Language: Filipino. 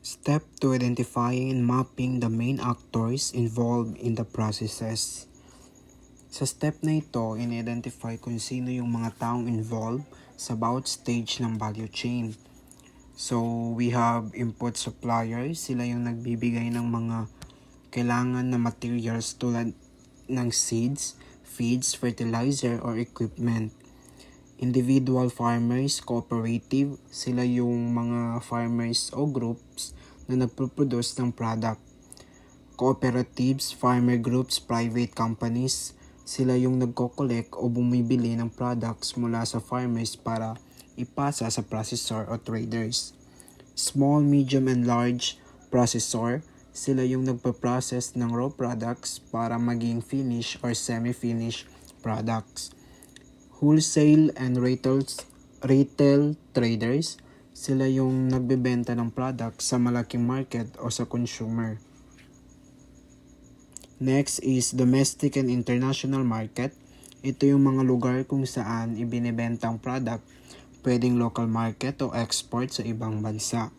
Step to identifying and mapping the main actors involved in the processes. Sa step na ito, in-identify kung sino yung mga taong involved sa bawat stage ng value chain. So, we have input suppliers, sila yung nagbibigay ng mga kailangan na materials tulad ng seeds, feeds, fertilizer, or equipment. Individual farmers, cooperative, sila yung mga farmers o groups na nagpo-produce ng product. Cooperatives, farmer groups, private companies, sila yung nagko-collect o bumibili ng products mula sa farmers para ipasa sa processor o traders. Small, medium, and large processor, sila yung nagpa-process ng raw products para maging finish or semi-finished products. Wholesale and retail traders, sila yung nagbebenta ng products sa malaking market o sa consumer. Next is domestic and international market. Ito yung mga lugar kung saan ibinebenta ang product, pwedeng local market o export sa ibang bansa.